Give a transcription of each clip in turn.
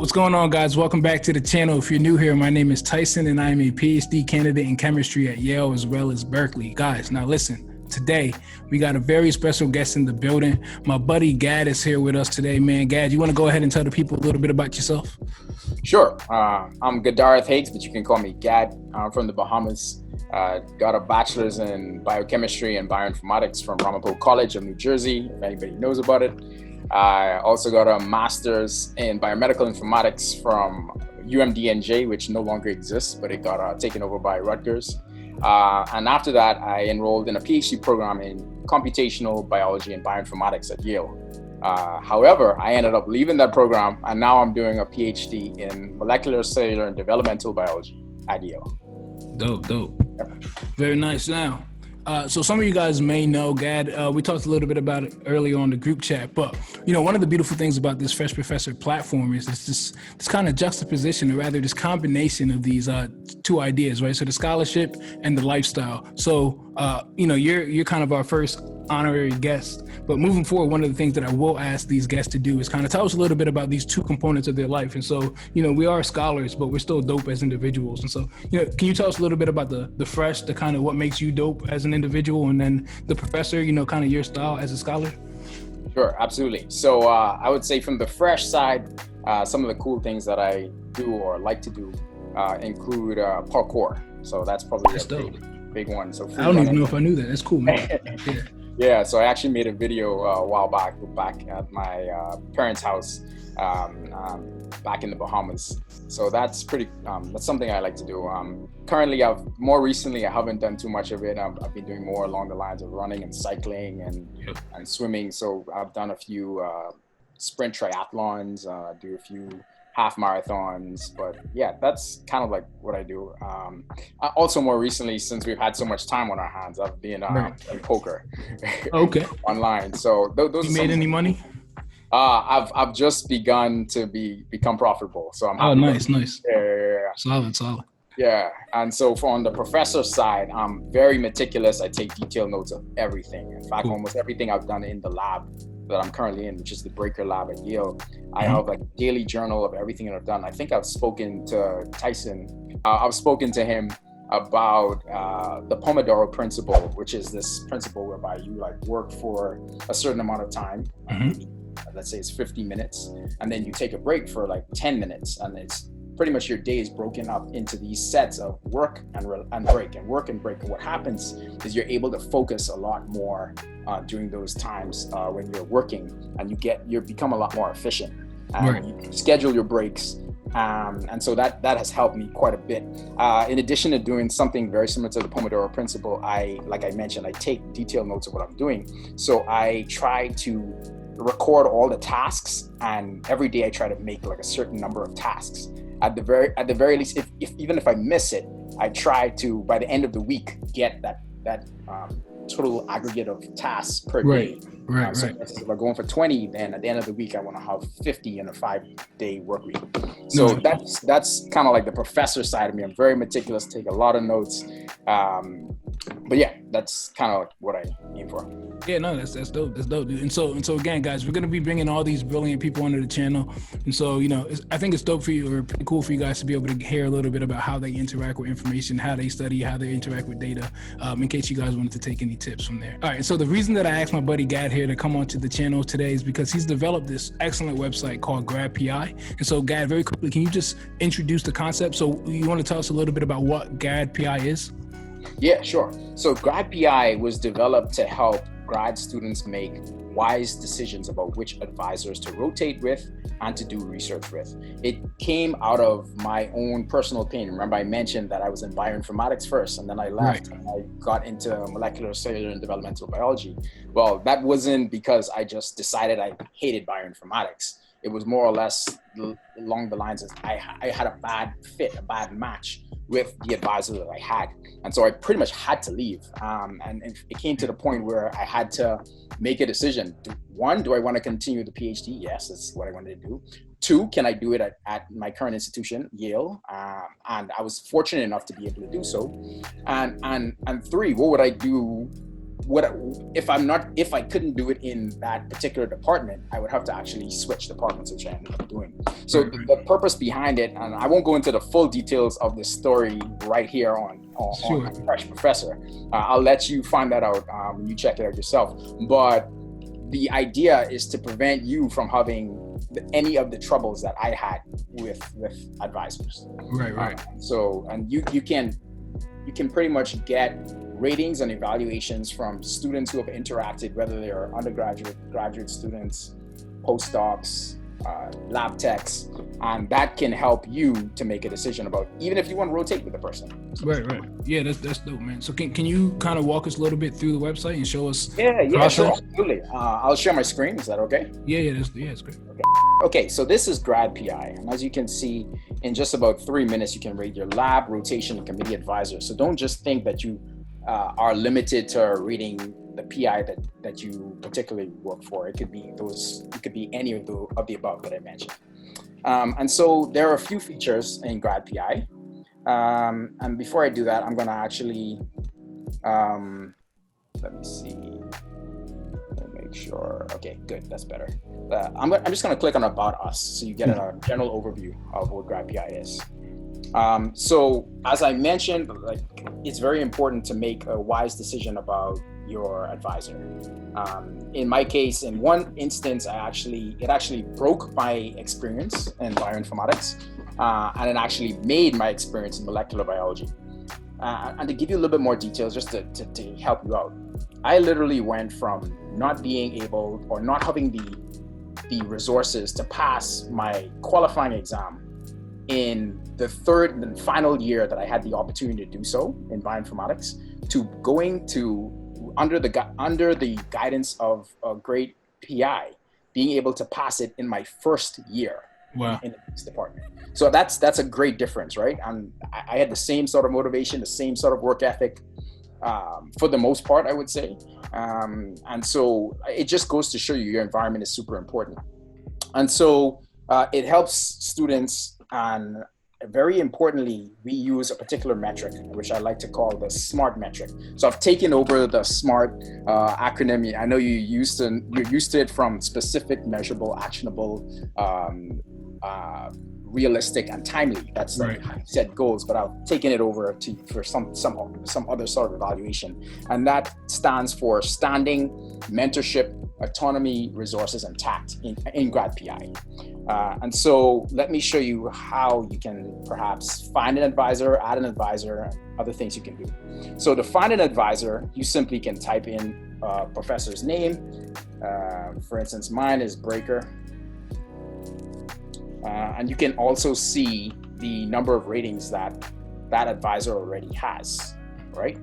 what's going on, guys? Welcome back to the channel. If you're new here, my name is Tyson and I'm a PhD candidate in chemistry at Yale as well as Berkeley. Guys, now listen, today we got a very special guest in the building. My buddy Gad is here with us today, man. Gad, you want to go ahead and tell the people a little bit about yourself? Sure. I'm Gadareth Higgs, but you can call me Gad. I'm from the Bahamas. Got a bachelor's in biochemistry and bioinformatics from Ramapo College of New Jersey, if anybody knows about it. I also got a master's in biomedical informatics from UMDNJ, which no longer exists, but it got taken over by Rutgers. And after that, I enrolled in a PhD program in computational biology and bioinformatics at Yale. However, I ended up leaving that program, and now I'm doing a PhD in molecular, cellular, and developmental biology at Yale. Dope. Yep. Very nice. Now, so some of you guys may know Gad. We talked a little bit about it earlier on the group chat, but one of the beautiful things about this Fresh Professor platform is this kind of juxtaposition, or rather this combination of these two ideas, right? So the scholarship and the lifestyle. So you're kind of our first honorary guest, but moving forward, one of the things that I will ask these guests to do is kind of tell us a little bit about these two components of their life. And so, we are scholars, but we're still dope as individuals. And so, can you tell us a little bit about the fresh, the kind of what makes you dope as an individual, and then the professor, kind of your style as a scholar? Sure, absolutely. So I would say from the fresh side, some of the cool things that I do or like to do include parkour. So that's probably a big one. So I don't even know if I knew that. That's cool, man. Yeah. Yeah, so I actually made a video a while back at my parents' house back in the Bahamas. So that's that's something I like to do. Currently, more recently, I haven't done too much of it. I've been doing more along the lines of running and cycling and swimming. So I've done a few sprint triathlons, do a few half marathons, but yeah, that's kind of like what I do. Also, more recently, since we've had so much time on our hands, I've been in poker. Okay. Online. So those. You made any money? I've just begun to become profitable. So I'm happy. Nice. Yeah. Solid. Yeah, and so on the professor side, I'm very meticulous. I take detailed notes of everything. In fact, almost everything I've done in the lab that I'm currently in, which is the Breaker lab at Yale. I have a daily journal of everything that I've done. I think I've spoken to Tyson. I've spoken to him about the Pomodoro principle, which is this principle whereby you work for a certain amount of time. Let's say it's 50 minutes, and then you take a break for 10 minutes, and it's pretty much your day is broken up into these sets of work and break and work and break. And what happens is you're able to focus a lot more during those times when you're working, and you become a lot more efficient. You schedule your breaks. And so that has helped me quite a bit. In addition to doing something very similar to the Pomodoro principle, like I mentioned, I take detailed notes of what I'm doing. So I try to record all the tasks, and every day I try to make a certain number of tasks. At the very least, even if I miss it, I try to, by the end of the week, get that total aggregate of tasks per day. Right. So if I'm going for 20, then at the end of the week, I want to have 50 in a 5-day work week. So that's kind of like the professor side of me. I'm very meticulous, take a lot of notes. But yeah, that's kind of what I aim for. Yeah, no, that's dope. That's dope, dude. And so again, guys, we're gonna be bringing all these brilliant people onto the channel. And so, I think it's dope for you, or pretty cool for you guys to be able to hear a little bit about how they interact with information, how they study, how they interact with data, in case you guys wanted to take any tips from there. All right, so the reason that I asked my buddy Gad here to come onto the channel today is because he's developed this excellent website called GradPI. And so, Gad, very quickly, can you just introduce the concept? So you want to tell us a little bit about what GradPI is? Yeah, sure. So GradPI was developed to help grad students make wise decisions about which advisors to rotate with and to do research with. It came out of my own personal opinion. Remember, I mentioned that I was in bioinformatics first, and then I left and I got into molecular, cellular, and developmental biology. Well, that wasn't because I just decided I hated bioinformatics. It was more or less along the lines of I had a bad fit, a bad match with the advisor that I had. And so I pretty much had to leave. And it came to the point where I had to make a decision. One, do I want to continue the PhD? Yes, that's what I wanted to do. Two, can I do it at my current institution, Yale? And I was fortunate enough to be able to do so. And three, what would I do if I couldn't do it in that particular department, I would have to actually switch departments, which I ended up doing. So the purpose behind it, and I won't go into the full details of this story right here on Fresh Professor. I'll let you find that out when you check it out yourself. But the idea is to prevent you from having any of the troubles that I had with advisors. Right. So, and you can pretty much get ratings and evaluations from students who have interacted, whether they're undergraduate, graduate students, postdocs, lab techs, and that can help you to make a decision about even if you want to rotate with the person. Right. Yeah, that's dope, man. So can you kind of walk us a little bit through the website and show us? Yeah, sure, absolutely. I'll share my screen. Is that okay? Yeah, it's great. Okay, so this is GradPI, and as you can see, in just about 3 minutes, you can rate your lab, rotation, and committee advisor. So don't just think that you are limited to reading the PI that you particularly work for. It could be any of the above that I mentioned. And so there are a few features in GradPI. And before I do that, I'm gonna actually, let me see, let me make sure. Okay, good, that's better. I'm just gonna click on About Us so you get a general overview of what GradPI is. So as I mentioned, like, it's very important to make a wise decision about your advisor. In my case, in one instance, it actually broke my experience in bioinformatics, and it actually made my experience in molecular biology. And to give you a little bit more details, just to help you out, I literally went from not being able or not having the resources to pass my qualifying exam in the third and final year that I had the opportunity to do so in bioinformatics, to going to under the guidance of a great PI, being able to pass it in my first year. Wow. In this department. So that's a great difference, right? And I had the same sort of motivation, the same sort of work ethic, for the most part, I would say. And so it just goes to show you your environment is super important. And so it helps students, and very importantly, we use a particular metric, which I like to call the SMART metric. So I've taken over the SMART acronym. I know you're used to it from specific, measurable, actionable, realistic, and timely. That's right. Like how you set goals, but I've taken it over for some other sort of evaluation, and that stands for standing, mentorship, autonomy, resources, and tact in GradPI. And so let me show you how you can perhaps find an advisor, add an advisor, and other things you can do. So to find an advisor, you simply can type in a professor's name. For instance, mine is Breaker. And you can also see the number of ratings that advisor already has, right?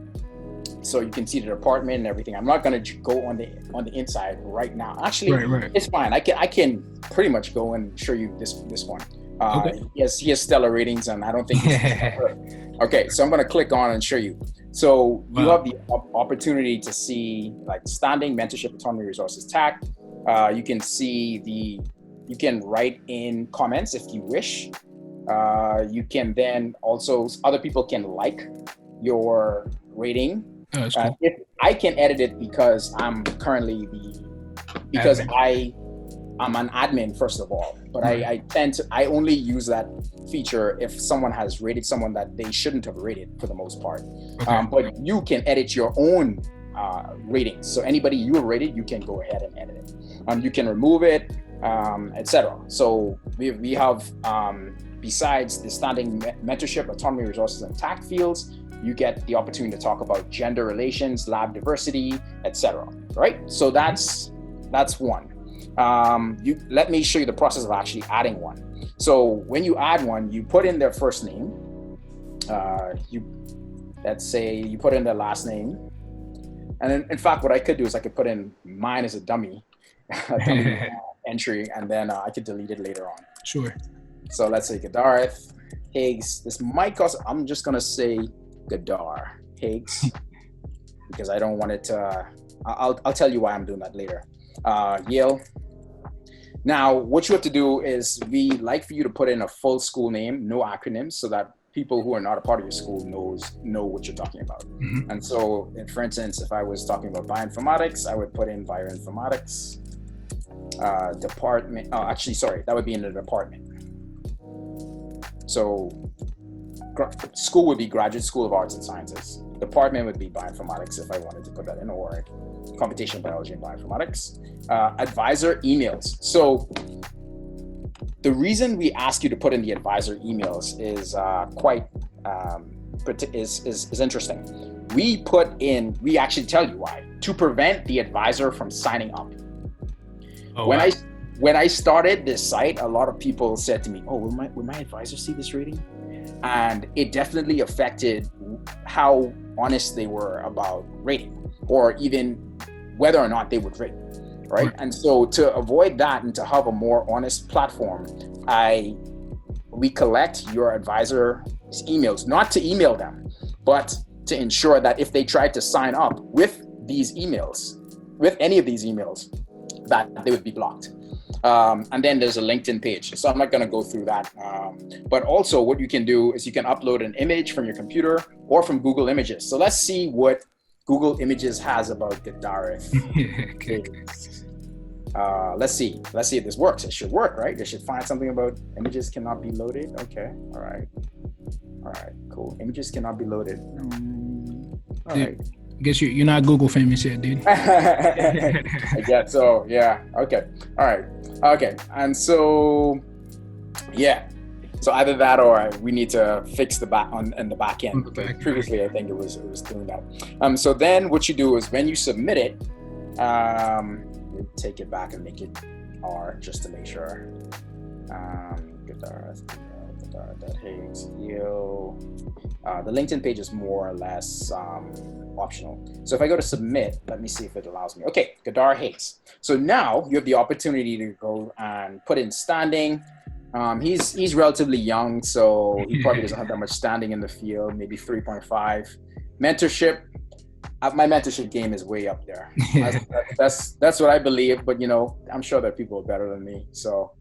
So you can see the department and everything. I'm not going to go on the inside right now. Actually, right. It's fine. I can pretty much go and show you this one. Okay. He has stellar ratings, and I don't think okay, so I'm going to click on and show you. So you have the opportunity to see like standing, mentorship, autonomy, resources, tact. You can see you can write in comments if you wish. You can then also, other people can like your rating. Oh, that's cool. If I can edit it because I'm currently I'm an admin first of all, but I only use that feature if someone has rated someone that they shouldn't have rated for the most part. Okay. But you can edit your own ratings. So anybody you have rated, you can go ahead and edit it. You can remove it, etc. So we have, besides the standing, mentorship, autonomy, resources, and tact fields, you get the opportunity to talk about gender relations, lab diversity, etc. Right? So that's one. Let me show you the process of actually adding one. So when you add one, you put in their first name. Let's say you put in their last name. And then, in fact, what I could do is I could put in mine as a dummy entry, and then I could delete it later on. Sure. So let's say Gadareth, Higgs. This might cost, I'm just going to say Gadar, Higgs, because I don't want it to, I'll tell you why I'm doing that later. Yale. Now, what you have to do is we like for you to put in a full school name, no acronyms, so that people who are not a part of your school know what you're talking about. And so, for instance, if I was talking about bioinformatics, I would put in bioinformatics department. Oh, actually, sorry, that would be in the department. So school would be Graduate School of Arts and Sciences. Department would be bioinformatics if I wanted to put that in, or computational biology and bioinformatics. Advisor emails. So the reason we ask you to put in the advisor emails is is interesting. We actually tell you why, to prevent the advisor from signing up. Oh, wow. When I started this site, a lot of people said to me, "Oh, will my advisor see this rating?" And it definitely affected how honest they were about rating, or even whether or not they would rate, right? And so to avoid that and to have a more honest platform, we collect your advisor's emails, not to email them, but to ensure that if they tried to sign up with these emails, with any of these emails, that they would be blocked. And then there's a LinkedIn page. So I'm not going to go through that. But also what you can do is you can upload an image from your computer or from Google Images. So let's see what Google Images has about Gadareth. Let's see if this works. It should work, right? They should find something about images cannot be loaded. Okay. All right, cool. Images cannot be loaded. All right. I guess you're not Google famous yet, dude. I guess so. Yeah. Okay. All right. Okay. And so, yeah. So either that, or we need to fix the back end. Okay. Previously, I think it was doing that. So then, what you do is when you submit it, you take it back and make it R just to make sure. Gadareth, Higgs, Yale. The LinkedIn page is more or less optional. So if I go to submit, let me see if it allows me. Okay, Gadareth Higgs. So now you have the opportunity to go and put in standing. He's relatively young, so he probably doesn't have that much standing in the field, maybe 3.5. Mentorship, my mentorship game is way up there. That's what I believe, but I'm sure that people are better than me. So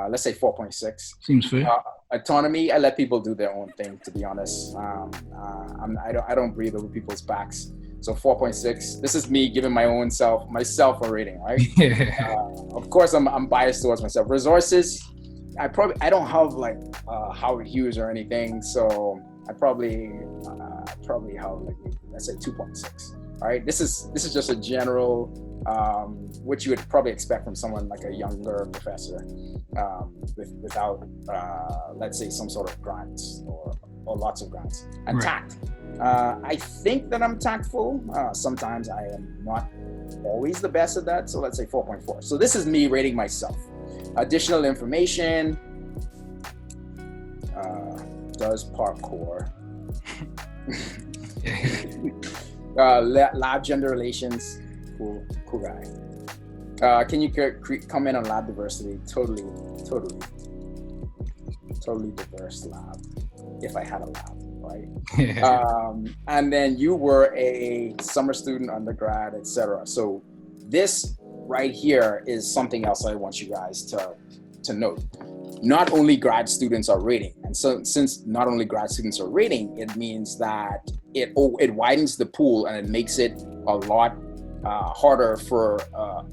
let's say 4.6. Seems fair. Autonomy, I let people do their own thing, to be honest. I don't breathe over people's backs. So 4.6. This is me giving myself a rating, right? Of course, I'm biased towards myself. Resources, I don't have like Howard Hughes or anything, so I probably have like, let's say 2.6. All right, this is just a general what you would probably expect from someone like a younger professor without let's say some sort of grants or lots of grants. And right. Tact. I think that I'm tactful. Sometimes I am not always the best at that. So let's say 4.4. So this is me rating myself. Additional information. Does parkour. Lab gender relations. Cool guy. Can you comment on lab diversity? Totally diverse lab. If I had a lab, right? And then you were a summer student, undergrad, etc. So this right here is something else I want you guys to note. Not only grad students are rating, and so since not only grad students are rating, it means that it widens the pool and it makes it a lot harder for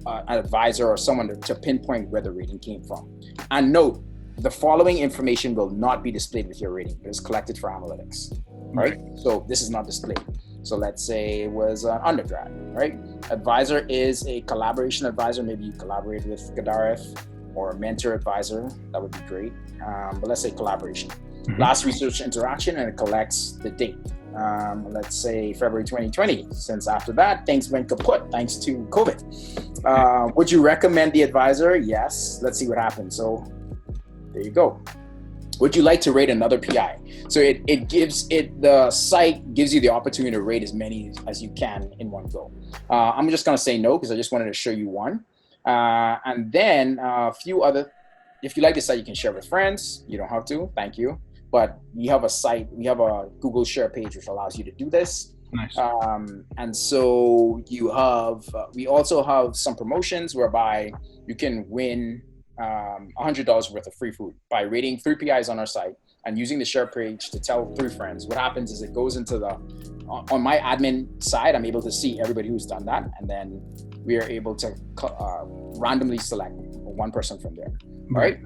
an advisor or someone to pinpoint where the rating came from. And note, the following information will not be displayed with your rating. It is collected for analytics, right? So this is not displayed. So let's say it was an undergrad, right? Advisor is a collaboration advisor. Maybe you collaborate with Gadareth, or a mentor advisor. That would be great. But let's say collaboration. Last research interaction, and it collects the date. Let's say February 2020, since after that, things went kaput thanks to COVID. Would you recommend the advisor? Yes. Let's see what happens. So there you go. Would you like to rate another PI? So the site gives you the opportunity to rate as many as you can in one go. I'm just gonna say no, because I just wanted to show you one. And then a few other, if you like this site, you can share with friends. You don't have to, thank you. But we have a Google Share page, which allows you to do this. Nice. And so we also have some promotions whereby you can win $100 worth of free food by rating 3 PIs on our site and using the share page to tell 3 friends. What happens is it goes into on my admin side, I'm able to see everybody who's done that. And then we are able to randomly select one person from there. Right.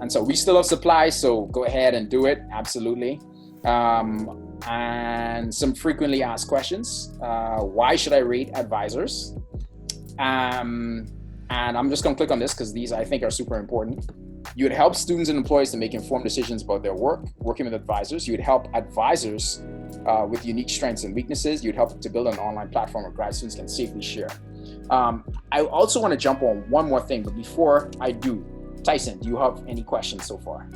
And so we still have supply, so go ahead and do it. Absolutely. And some frequently asked questions. Why should I rate advisors? And I'm just going to click on this because these I think are super important. You would help students and employees to make informed decisions about their work, working with advisors. You would help advisors with unique strengths and weaknesses. You'd help to build an online platform where grad students can safely share. I also want to jump on one more thing, but before I do, Tyson, do you have any questions so far?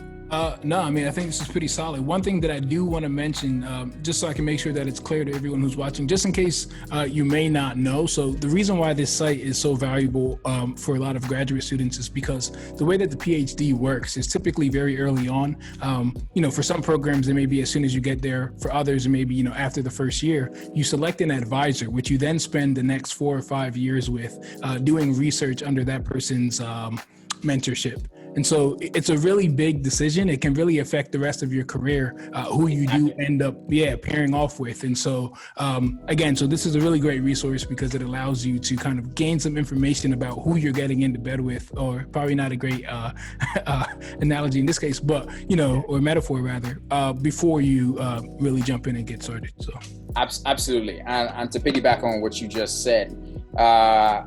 No, I mean, I think this is pretty solid. One thing that I do want to mention, just so I can make sure that it's clear to everyone who's watching, just in case you may not know. So the reason why this site is so valuable for a lot of graduate students is because the way that the PhD works is typically very early on. For some programs, it may be as soon as you get there. For others, it may be, after the first year. You select an advisor, which you then spend the next 4 or 5 years with doing research under that person's mentorship. And so it's a really big decision. It can really affect the rest of your career, who you do end up, pairing off with. And so, so this is a really great resource because it allows you to kind of gain some information about who you're getting into bed with, or probably not a great analogy in this case, but, or metaphor rather, before you really jump in and get started. So absolutely. And to piggyback on what you just said, I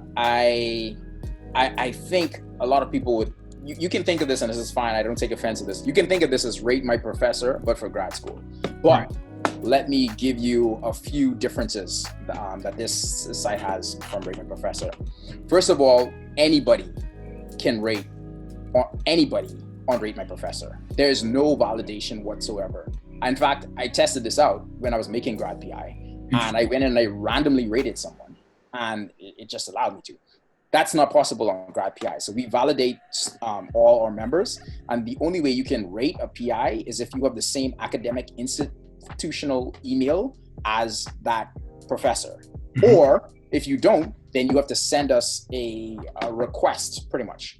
think a lot of people would, you can think of this, and this is fine, I don't take offense to this. You can think of this as Rate My Professor, but for grad school. But let me give you a few differences that this site has from Rate My Professor. First of all, anybody can rate anybody on Rate My Professor. There's no validation whatsoever. In fact, I tested this out when I was making GradPI, and I went and I randomly rated someone, and it just allowed me to. That's not possible on GradPI. So we validate all our members. And the only way you can rate a PI is if you have the same academic institutional email as that professor. Mm-hmm. Or if you don't, then you have to send us a request, pretty much,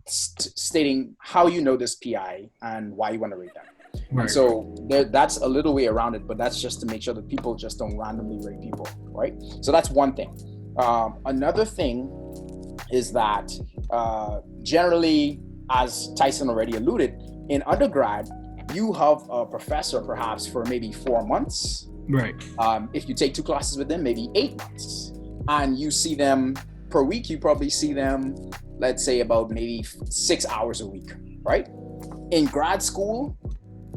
stating how you know this PI and why you want to rate them. Right. And so that's a little way around it, but that's just to make sure that people just don't randomly rate people, right? So that's one thing. Another thing is that generally, as Tyson already alluded, in undergrad, you have a professor perhaps for maybe 4 months. Right. If you take 2 classes with them, maybe 8 months. And you see them per week, you probably see them, let's say about maybe 6 hours a week, right? In grad school,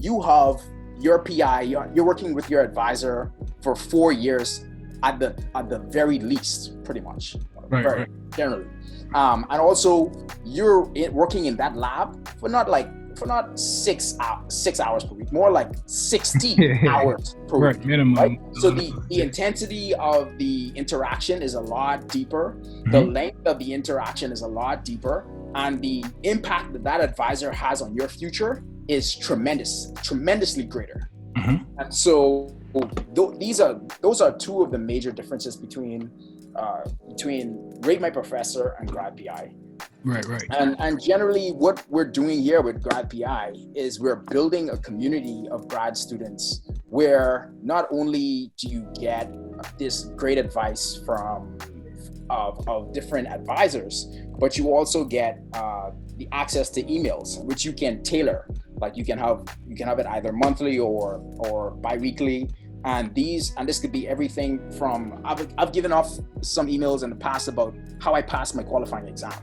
you have your PI, you're working with your advisor for 4 years at the very least, pretty much, right. Generally. And also you're working in that lab for not 6 hours per week, more like 60 hours per week. Minimum. Right? So the intensity of the interaction is a lot deeper. Mm-hmm. The length of the interaction is a lot deeper. And the impact that advisor has on your future is tremendously greater. Mm-hmm. And so those are 2 of the major differences between Rate My Professor and GradPI. Right. And generally, what we're doing here with GradPI is we're building a community of grad students where not only do you get this great advice from of different advisors, but you also get the access to emails, which you can tailor. Like you can have it either monthly or bi-weekly. And this could be everything from, I've given off some emails in the past about how I passed my qualifying exam,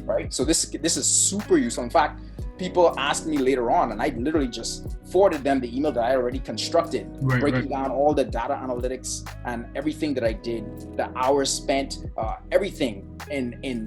right? So this is super useful. In fact, people ask me later on, and I literally just forwarded them the email that I already constructed, breaking down all the data analytics and everything that I did, the hours spent, everything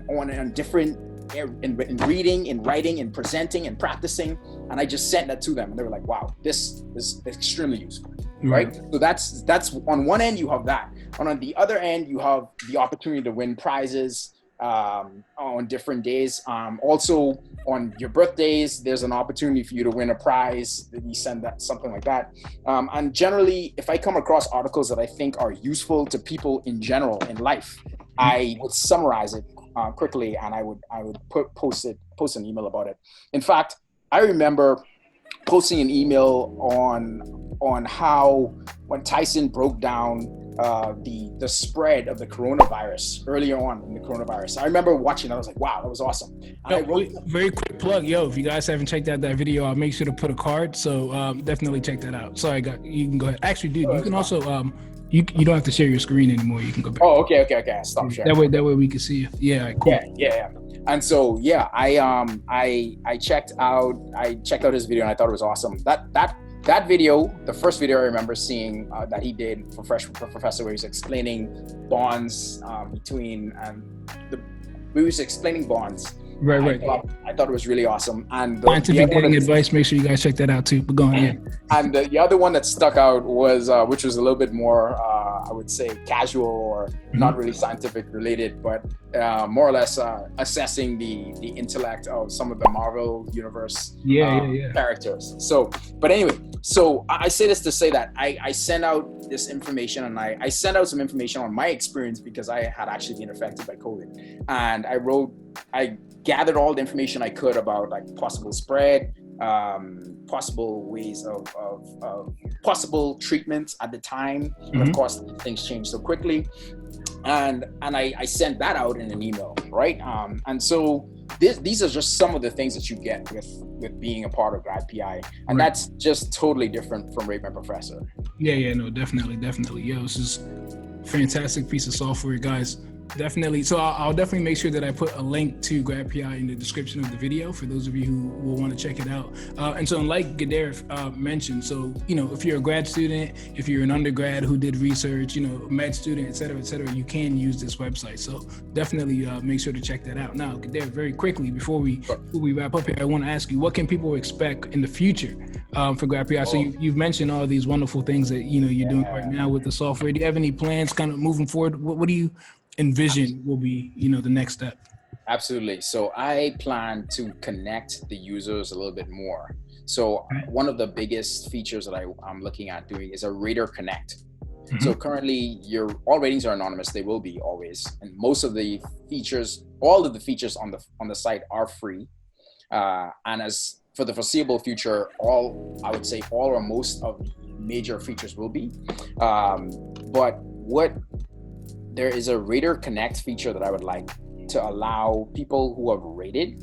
on different, in reading, in writing, in presenting, and practicing. And I just sent that to them, and they were like, wow, this is extremely useful. Right. So that's on one end, you have that. And on the other end, you have the opportunity to win prizes on different days. Also on your birthdays, there's an opportunity for you to win a prize. You send that, something like that. And generally, if I come across articles that I think are useful to people in general in life, I would summarize it quickly, and I would post an email about it. In fact, I remember posting an email on how when Tyson broke down the spread of the coronavirus earlier on in the coronavirus. I remember watching. I was like, wow, that was awesome. And I wrote very quick plug, if you guys haven't checked out that video, I'll make sure to put a card. So definitely check that out. Sorry, you can go ahead. Actually, dude, you can also you don't have to share your screen anymore. You can go back. Oh, okay. Stop sharing. That way we can see you. Yeah, cool. Yeah. And so I checked out his video and I thought it was awesome. That video, the first video I remember seeing that he did for Professor, where he was explaining bonds between we was explaining bonds. Right. I thought it was really awesome. And scientific dating advice. Make sure you guys check that out too. But go on, yeah. And the other one that stuck out was, which was a little bit more, I would say, casual or not really scientific related, but more or less assessing the intellect of some of the Marvel Universe characters. But anyway, so I say this to say that I sent out this information, and I sent out some information on my experience because I had actually been affected by COVID, and I gathered all the information I could about like possible spread, possible ways of possible treatments at the time. And of course, things change so quickly. And I sent that out in an email, right? And so these are just some of the things that you get with being a part of GradPI. And that's just totally different from Rate My Professor. Yeah, no, definitely. This is a fantastic piece of software, guys. Definitely. So I'll definitely make sure that I put a link to GradPI in the description of the video for those of you who will want to check it out. And so like Gadareth mentioned, so, if you're a grad student, if you're an undergrad who did research, med student, et cetera, you can use this website. So definitely make sure to check that out. Now, Gadareth, very quickly, before we wrap up here, I want to ask you, what can people expect in the future for GradPI? So you've mentioned all these wonderful things that, you're doing right now with the software. Do you have any plans kind of moving forward? What do you envision will be, the next step? Absolutely. So I plan to connect the users a little bit more. So one of the biggest features that I'm looking at doing is a Rater Connect. So currently all ratings are anonymous. They will be always. And most of the features, all of the features on the site are free. And as for the foreseeable future, all or most of the major features will be. But there is a Rater Connect feature that I would like to allow people who have rated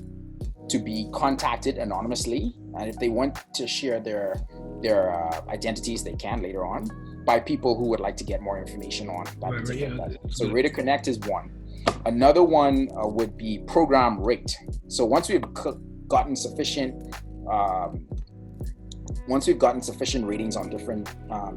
to be contacted anonymously. And if they want to share their identities, they can later on by people who would like to get more information on that particular. So Rater Connect is one. Another one would be Program Rate. So once we've gotten sufficient ratings on different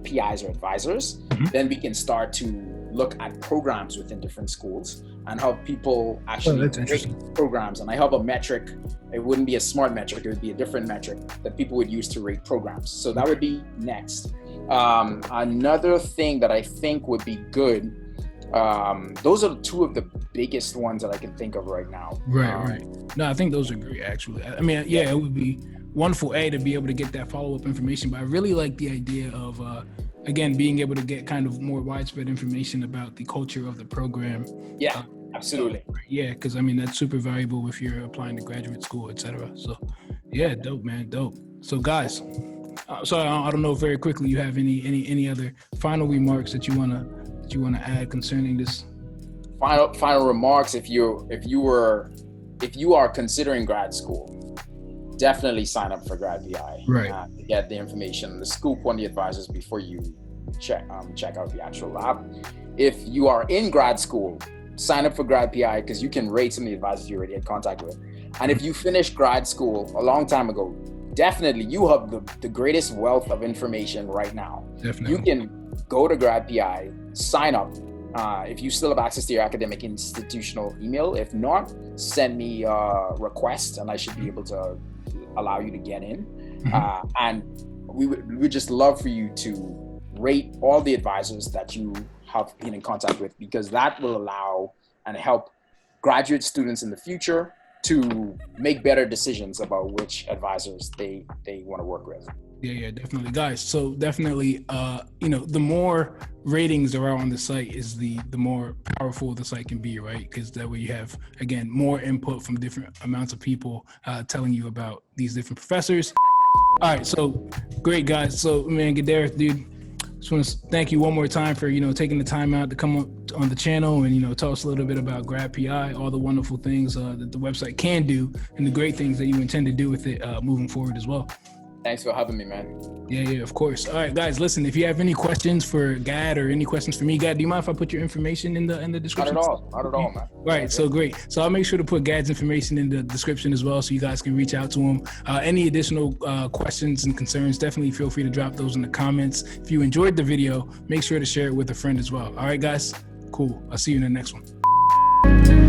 PIs or advisors, then we can start to look at programs within different schools and how people actually rate programs. And I have a metric. It wouldn't be a smart metric. It would be a different metric that people would use to rate programs. So that would be next. Another thing that I think would be good, those are two of the biggest ones that I can think of right now. Right. No, I think those are great, actually. I mean, it would be wonderful, to be able to get that follow-up information, but I really like the idea of, again, being able to get kind of more widespread information about the culture of the program. Yeah, absolutely. Yeah, because I mean, that's super valuable if you're applying to graduate school, et cetera. So yeah, dope, man, dope. So guys, so I don't know, very quickly, you have any other final remarks that you wanna add concerning this? Final remarks. If you are considering grad school, definitely sign up for GradPI. To get the information, the scoop on the advisors before you check out the actual lab. If you are in grad school, sign up for GradPI because you can rate some of the advisors you already had contact with. And if you finished grad school a long time ago, definitely you have the greatest wealth of information right now. Definitely. You can go to GradPI, sign up. If you still have access to your academic institutional email, if not, send me a request and I should be able to allow you to get in. And we would just love for you to rate all the advisors that you have been in contact with, because that will allow and help graduate students in the future to make better decisions about which advisors they want to work with. Yeah, definitely, guys. So definitely, the more ratings there are on the site is the more powerful the site can be, right? Because that way you have, again, more input from different amounts of people telling you about these different professors. All right, so great, guys. So, man, Gadareth, dude, just want to thank you one more time for, taking the time out to come on the channel and, tell us a little bit about GradPI, all the wonderful things that the website can do, and the great things that you intend to do with it moving forward as well. Thanks for having me, man. Yeah, of course. All right, guys, listen, if you have any questions for Gad or any questions for me, Gad, do you mind if I put your information in the description? Not at all, man. Right, so great. So I'll make sure to put Gad's information in the description as well so you guys can reach out to him. Any additional questions and concerns, definitely feel free to drop those in the comments. If you enjoyed the video, make sure to share it with a friend as well. All right, guys, cool. I'll see you in the next one.